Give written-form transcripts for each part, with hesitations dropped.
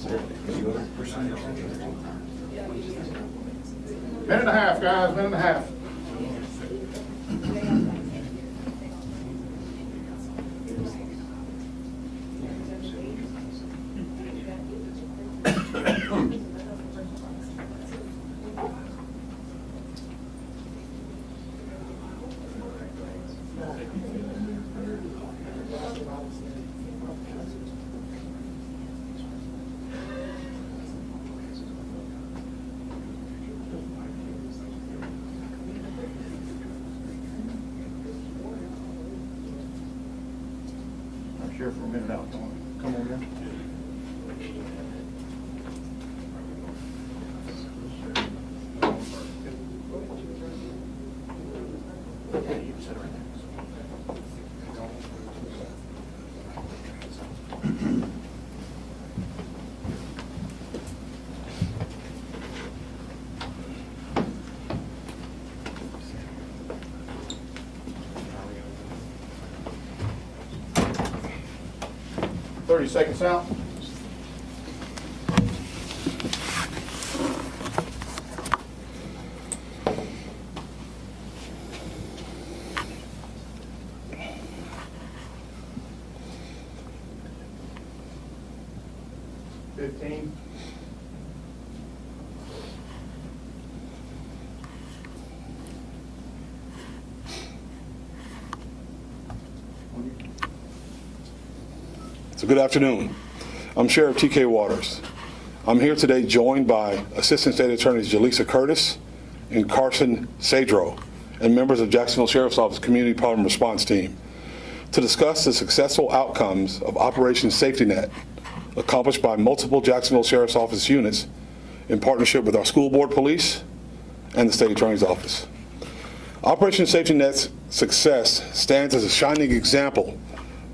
Minute and a half, guys, minute and a half. Here for a minute out. Come on in. Seconds out. So good afternoon. I'm Sheriff TK Waters. I'm here today joined by Assistant State Attorneys Jaleesa Curtis and Carson Sadro and members of Jacksonville Sheriff's Office Community Problem Response Team to discuss the successful outcomes of Operation Safety Net accomplished by multiple Jacksonville Sheriff's Office units in partnership with our school board police and the State Attorney's Office. Operation Safety Net's success stands as a shining example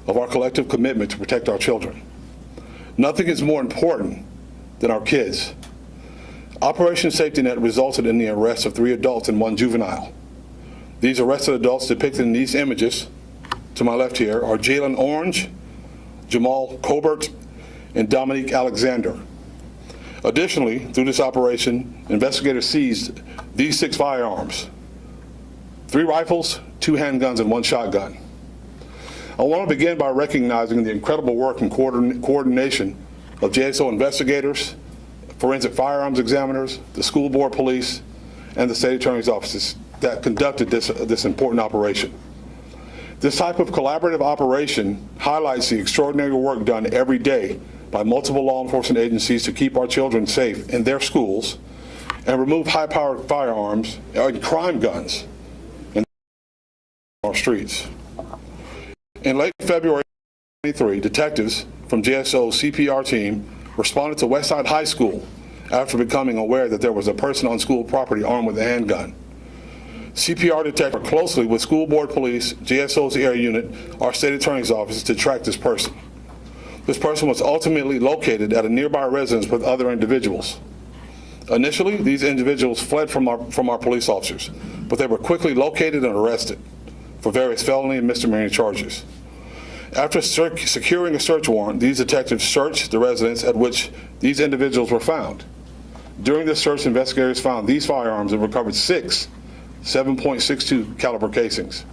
of our collective commitment to protect our children. Nothing is more important than our kids. Operation Safety Net resulted in the arrest of 3 adults and 1 juvenile. These arrested adults depicted in these images, to my left here, are Jalen Orange, Jamal Colbert, and Dominique Alexander. Additionally, through this operation, investigators seized these 6 firearms: 3 rifles, 2 handguns, and 1 shotgun. I want to begin by recognizing the incredible work and coordination of JSO investigators, forensic firearms examiners, the school board police, and the State Attorney's offices that conducted this important operation. This type of collaborative operation highlights the extraordinary work done every day by multiple law enforcement agencies to keep our children safe in their schools and remove high-powered firearms and crime guns in our streets. In late February 2023, detectives from JSO's CPR team responded to Westside High School after becoming aware that there was a person on school property armed with a handgun. CPR detectives worked closely with school board police, JSO's area unit, our State Attorney's Office to track this person. This person was ultimately located at a nearby residence with other individuals. Initially, these individuals fled from our police officers, but they were quickly located and arrested for various felony and misdemeanor charges. After securing a search warrant, these detectives searched the residence at which these individuals were found. During this search, investigators found these firearms and recovered 6 7.62 caliber casings.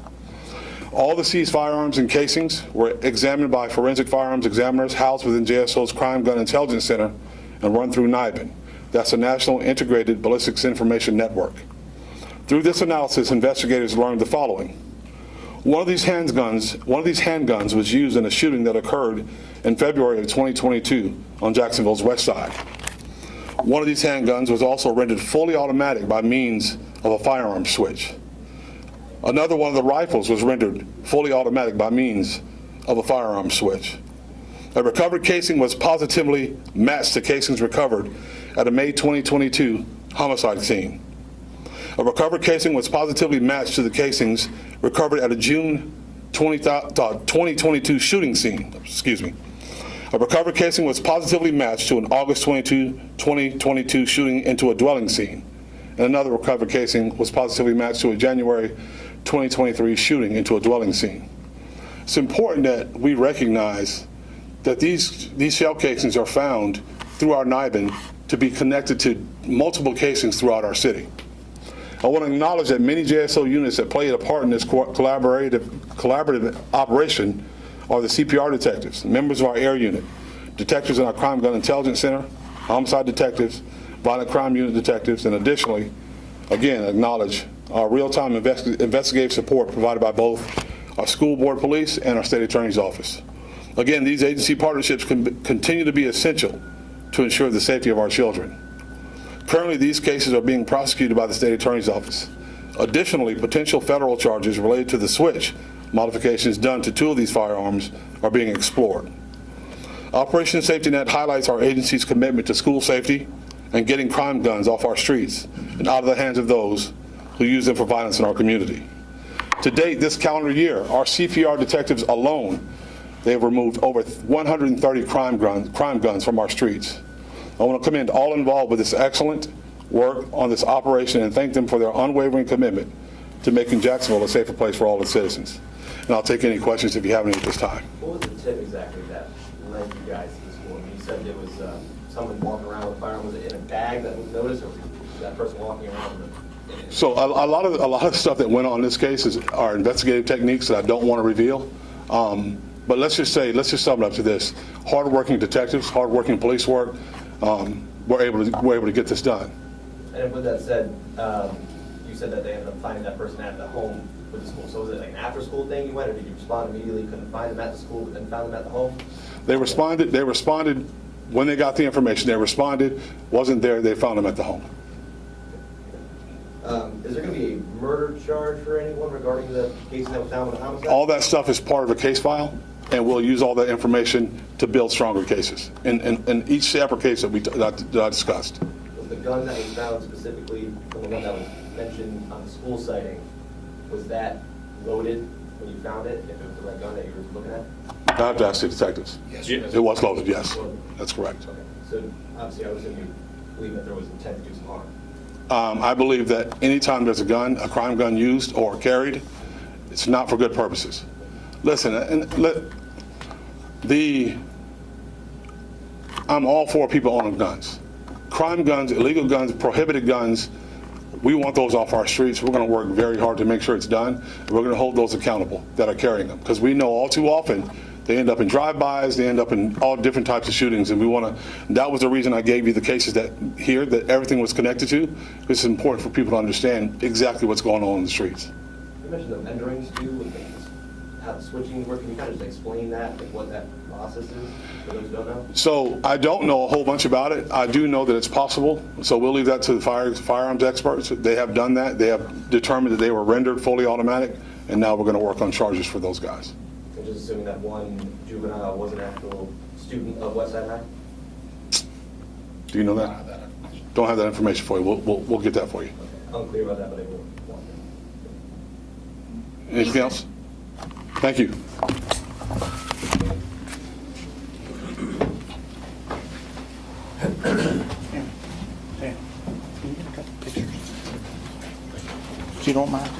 All the seized firearms and casings were examined by forensic firearms examiners housed within JSO's Crime Gun Intelligence Center and run through NIBIN. That's the National Integrated Ballistics Information Network. Through this analysis, investigators learned the following. One of these handguns was used in a shooting that occurred in February of 2022 on Jacksonville's west side. One of these handguns was also rendered fully automatic by means of a firearm switch. Another one of the rifles was rendered fully automatic by means of a firearm switch. A recovered casing was positively matched to casings recovered at a May 2022 homicide scene. A recovered casing was positively matched to the casings recovered at a June 2022 shooting scene. A recovered casing was positively matched to an August 2022 shooting into a dwelling scene. And another recovered casing was positively matched to a January 2023 shooting into a dwelling scene. It's important that we recognize that these shell casings are found through our NIBIN to be connected to multiple casings throughout our city. I want to acknowledge that many JSO units that played a part in this collaborative operation are the CPR detectives, members of our air unit, detectives in our crime gun intelligence center, homicide detectives, violent crime unit detectives, and additionally, again, acknowledge our real-time investigative support provided by both our school board police and our state attorney's office. Again, these agency partnerships continue to be essential to ensure the safety of our children. Currently, these cases are being prosecuted by the state attorney's office. Additionally, potential federal charges related to the switch modifications done to 2 of these firearms are being explored. Operation Safety Net highlights our agency's commitment to school safety and getting crime guns off our streets and out of the hands of those who use them for violence in our community. To date, this calendar year, our CPR detectives alone, they have removed over 130 crime guns from our streets. I want to commend all involved with this excellent work on this operation and thank them for their unwavering commitment to making Jacksonville a safer place for all its citizens. And I'll take any questions if you have any at this time. What was the tip exactly that led you guys to the school? You said there was someone walking around with a firearm. Was it in a bag that was noticed, or was that person walking around with it? So a lot of stuff that went on in this case is our investigative techniques that I don't want to reveal. But let's just sum it up to this: hardworking detectives, hardworking police work. We're able to get this done. And with that said, you said that they ended up finding that person at the home with the school. So was it like an after-school thing you went, or did you respond immediately? Couldn't find them at the school, but then found them at the home? They responded when they got the information. They responded. Wasn't there? They found them at the home. Is there going to be a murder charge for anyone regarding the case that was found with the homicide? All that stuff is part of a case file, and we'll use all that information to build stronger cases in each separate case that I discussed. Was the gun that was found specifically from the one that was mentioned on the school sighting, was that loaded when you found it, if it was the right gun that you were looking at? I have to ask the detectives. Yes. It was loaded, yes. That's correct. Okay. So obviously I would assume you believe that there was intent to do some harm. I believe that anytime there's a crime gun used or carried, it's not for good purposes. Listen, I'm all for people owning guns. Crime guns, illegal guns, prohibited guns, we want those off our streets. We're going to work very hard to make sure it's done. And we're going to hold those accountable that are carrying them. Because we know all too often they end up in drive-bys, they end up in all different types of shootings. And that was the reason I gave you the cases that everything was connected to. It's important for people to understand exactly what's going on in the streets. You mentioned the mentorings too, and how the switching work. Can you kind of just explain that, like what that process is for those who don't know? So I don't know a whole bunch about it. I do know that it's possible. So we'll leave that to the firearms experts. They have done that. They have determined that they were rendered fully automatic, and now we're going to work on charges for those guys. And just assuming that one juvenile was an actual student of Westside High? Do you know that? Don't have that information for you. We'll get that for you. Okay. Unclear about that, but they will. Anything else? Thank you. Sam, can you get a couple pictures? If you don't mind.